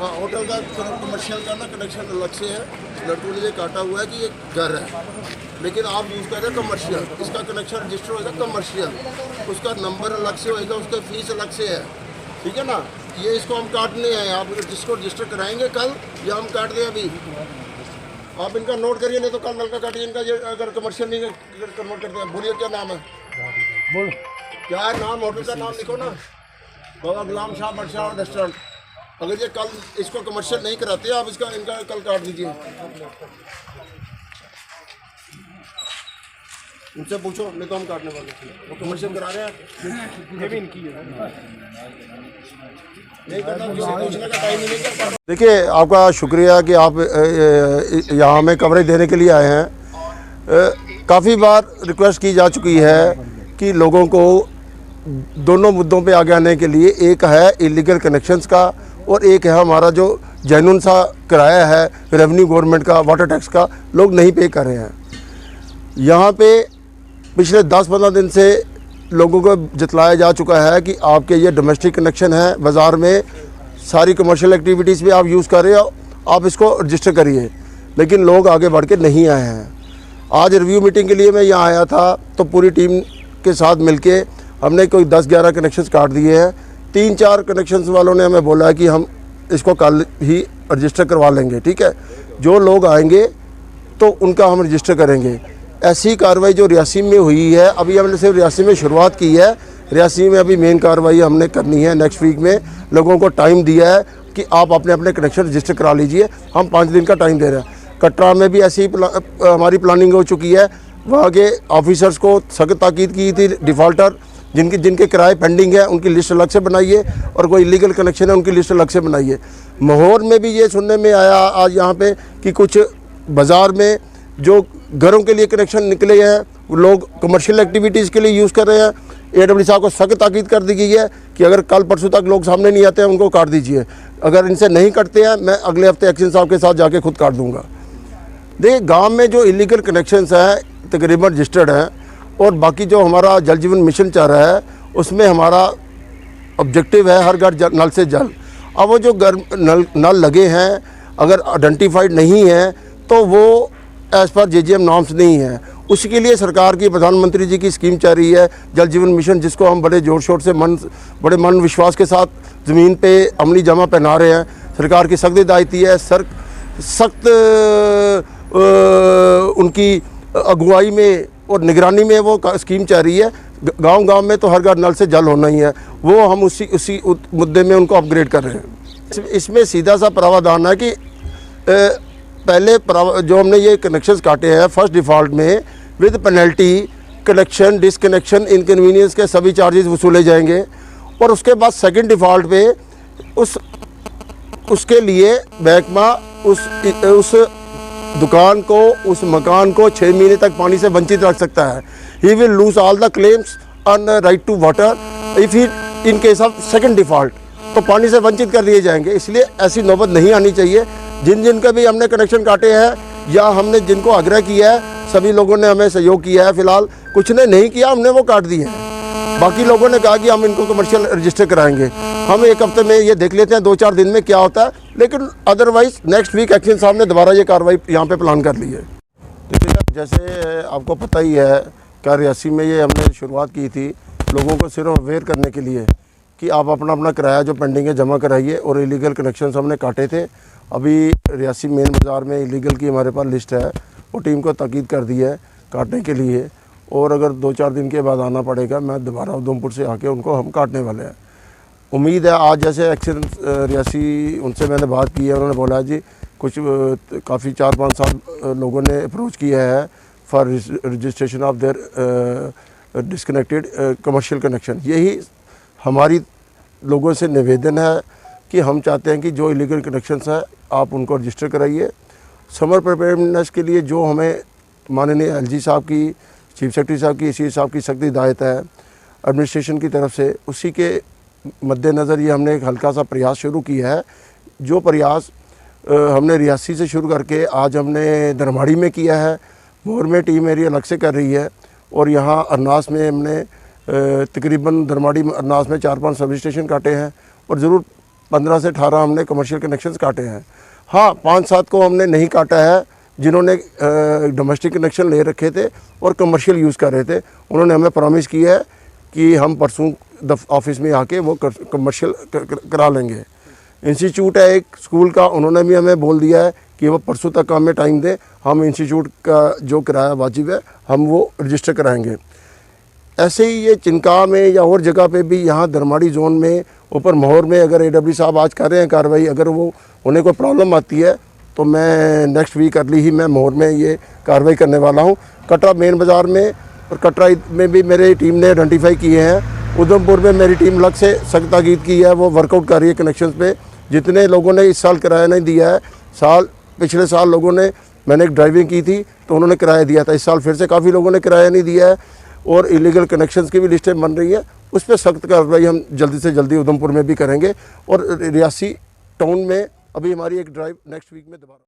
हाँ, होटल का कमर्शियल का ना कनेक्शन अलग से है। लड़कों ने ये काटा हुआ है कि ये घर है, लेकिन आप यूज़ कर रहे हैं कमर्शियल। इसका कनेक्शन रजिस्टर होगा कमर्शियल, उसका नंबर अलग से होगा, उसका फीस अलग से है, ठीक है ना। ये इसको हम काटने आए, आप जिसको रजिस्टर कराएंगे कल या हम काट दें अभी, आप इनका नोट करिए, नहीं तो कल नल का काटिए इनका। ये अगर कमर्शियल नहीं कन्वर्ट करते हैं, बोलिए क्या नाम है, बोल क्या है नाम, होटल का नाम लिखो ना, बाबा गुलाम शाह बादशाह रेस्टोरेंट। अगर ये कल इसको कमर्शियल नहीं कराते आप इसका इनका कल काट दीजिए। उनसे पूछो, नहीं तो हम काटने वाले, वो कमर्शियल करा रहे हैं। ये भी इनकी है, नहीं करना, पूछने का टाइम ही नहीं है। देखिए, आपका शुक्रिया कि आप यहाँ हमें कवरेज देने के लिए आए हैं। काफ़ी बार रिक्वेस्ट की जा चुकी है कि लोगों को दोनों मुद्दों पे आगे आने के लिए, एक है इलीगल कनेक्शंस का और एक है हमारा जो जेन्युइन सा किराया है रेवेन्यू गवर्नमेंट का, वाटर टैक्स का, लोग नहीं पे कर रहे हैं। यहाँ पे पिछले 10-15 दिन से लोगों को जतलाया जा चुका है कि आपके ये डोमेस्टिक कनेक्शन है, बाज़ार में सारी कमर्शियल एक्टिविटीज़ भी आप यूज़ कर रहे हो, आप इसको रजिस्टर करिए, लेकिन लोग आगे बढ़ के नहीं आए हैं। आज रिव्यू मीटिंग के लिए मैं यहाँ आया था, तो पूरी टीम के साथ मिलके हमने कोई 10-11 कनेक्शंस काट दिए हैं। 3-4 कनेक्शंस वालों ने हमें बोला है कि हम इसको कल ही रजिस्टर करवा लेंगे, ठीक है। जो लोग आएंगे तो उनका हम रजिस्टर करेंगे। ऐसी कार्रवाई जो रियासी में हुई है, अभी हमने सिर्फ रियासी में शुरुआत की है, रियासी में अभी मेन कार्रवाई हमने करनी है नेक्स्ट वीक में। लोगों को टाइम दिया है कि आप अपने अपने कनेक्शन रजिस्टर करा लीजिए, हम 5 दिन का टाइम दे रहे हैं। कटरा में भी ऐसी हमारी प्लानिंग हो चुकी है, वहाँ के ऑफिसर्स को सख्त ताकीद की थी, डिफ़ॉल्टर जिनके किराए पेंडिंग है उनकी लिस्ट अलग से बनाइए, और कोई इलीगल कनेक्शन है उनकी लिस्ट अलग से बनाइए। माहौर में भी ये सुनने में आया आज यहाँ पे कि कुछ बाज़ार में जो घरों के लिए कनेक्शन निकले हैं लोग कमर्शियल एक्टिविटीज़ के लिए यूज़ कर रहे हैं। AWD साहब को सख्त ताकीद कर दी गई है कि अगर कल परसों तक लोग सामने नहीं आते हैं उनको काट दीजिए। अगर इनसे नहीं कटते हैं, मैं अगले हफ्ते एक्शन साहब के साथ जाके खुद काट दूँगा। देखिए, गाँव में जो इलीगल कनेक्शंस हैं तकरीबन रजिस्टर्ड हैं, और बाकी जो हमारा जल जीवन मिशन चल रहा है उसमें हमारा ऑब्जेक्टिव है हर घर नल से जल। अब वो जो घर नल लगे हैं अगर आइडेंटिफाइड नहीं है तो वो एज़ पर JGM नॉर्म्स नहीं है। उसके लिए सरकार की, प्रधानमंत्री जी की स्कीम चल रही है जल जीवन मिशन, जिसको हम बड़े जोर शोर से बड़े मन विश्वास के साथ ज़मीन पे अमली जमा पहना रहे हैं। सरकार की सख्त हिदायत है, सख्त उनकी अगुवाई में और निगरानी में वो स्कीम चल रही है। गांव-गांव में तो हर घर नल से जल होना ही है, वो हम उसी मुद्दे में उनको अपग्रेड कर रहे हैं। इसमें सीधा सा प्रावधान है कि पहले जो हमने ये कनेक्शंस काटे हैं फर्स्ट डिफ़ॉल्ट में with penalty, connection disconnection inconvenience के सभी चार्जेस वसूले जाएंगे, और उसके बाद सेकंड डिफ़ॉल्ट पे उसके लिए महकमा उस दुकान को, उस मकान को 6 महीने तक पानी से वंचित रख सकता है। He will lose all the claims on right to water if he in case of second default, तो पानी से वंचित कर दिए जाएंगे। इसलिए ऐसी नौबत नहीं आनी चाहिए। जिन का भी हमने कनेक्शन काटे हैं या हमने जिनको आग्रह किया है, सभी लोगों ने हमें सहयोग किया है। फ़िलहाल कुछ ने नहीं किया, हमने वो काट दिए हैं। बाकी लोगों ने कहा कि हम इनको कमर्शियल रजिस्टर कराएंगे। हम एक हफ्ते में ये देख लेते हैं 2-4 दिन में क्या होता है, लेकिन अदरवाइज़ नेक्स्ट वीक एक्शन साहब ने दोबारा ये कार्रवाई यहाँ पे प्लान कर ली है। देखिए, जैसे आपको पता ही है कि रियासी में ये हमने शुरुआत की थी लोगों को सिर्फ अवेयर करने के लिए कि आप अपना अपना किराया जो पेंडिंग है जमा कराइए, और इलीगल कनेक्शन हमने काटे थे। अभी रियासी मेन बाज़ार में इलीगल की हमारे पास लिस्ट है, वो टीम को ताकीद कर दी है काटने के लिए, और अगर 2-4 दिन के बाद आना पड़ेगा, मैं दोबारा उधमपुर से आके उनको हम काटने वाले हैं। उम्मीद है आज जैसे एक्शन रियासी, उनसे मैंने बात की है, उन्होंने बोला जी कुछ काफ़ी 4-5 साल लोगों ने अप्रोच किया है for registration of their disconnected commercial connection. यही हमारी लोगों से निवेदन है कि हम चाहते हैं कि जो इलीगल कनेक्शंस हैं आप उनको रजिस्टर कराइए। समर प्रिपेयर्डनेस के लिए जो हमें माननीय LG साहब की, चीफ सेक्रेटरी साहब की, CA साहब की सख्त हिदायत है एडमिनिस्ट्रेशन की तरफ से, उसी के मद्देनज़र ये हमने एक हल्का सा प्रयास शुरू किया है। जो प्रयास हमने रियासी से शुरू करके आज हमने दरमाड़ी में किया है, मोर में टीम मेरी अलग से कर रही है, और यहाँ अरनास में हमने तकरीबन दरमाड़ी अरनास में 4-5 सब स्टेशन काटे हैं, और ज़रूर 15 से 18 हमने कमर्शियल कनेक्शंस काटे हैं। हाँ, 5-7 को हमने नहीं काटा है, जिन्होंने डोमेस्टिक कनेक्शन ले रखे थे और कमर्शियल यूज़ कर रहे थे। उन्होंने हमें प्रॉमिस की है कि हम परसों ऑफिस में आके वो कमर्शियल करा लेंगे। इंस्टीट्यूट है एक स्कूल का, उन्होंने भी हमें बोल दिया है कि वो परसों तक हमें टाइम दें, हम इंस्टीट्यूट का जो किराया वाजिब है हम वो रजिस्टर कराएंगे। ऐसे ही ये चिनका में या और जगह पे भी, यहाँ धर्माड़ी जोन में, ऊपर मोहर में अगर AW साहब आज कर रहे हैं कार्रवाई, अगर वो उन्हें कोई प्रॉब्लम आती है तो मैं नेक्स्ट वीक अर्ली ही मैं मोहर में ये कार्रवाई करने वाला हूँ। कटरा मेन बाज़ार में और कटरा में भी मेरी टीम ने आइडेंटिफाई किए हैं। उधमपुर में मेरी टीम अलग से सख्त ताकीद की है, वो वर्कआउट कर रही है कनेक्शंस पे। जितने लोगों ने इस साल किराया नहीं दिया है, पिछले साल लोगों ने, मैंने एक ड्राइविंग की थी तो उन्होंने किराया दिया था, इस साल फिर से काफ़ी लोगों ने किराया नहीं दिया है और इलीगल कनेक्शंस की भी लिस्टें बन रही है। उस पर सख्त कार्रवाई हम जल्दी से जल्दी उधमपुर में भी करेंगे और रियासी टाउन में अभी हमारी एक ड्राइव नेक्स्ट वीक में दोबारा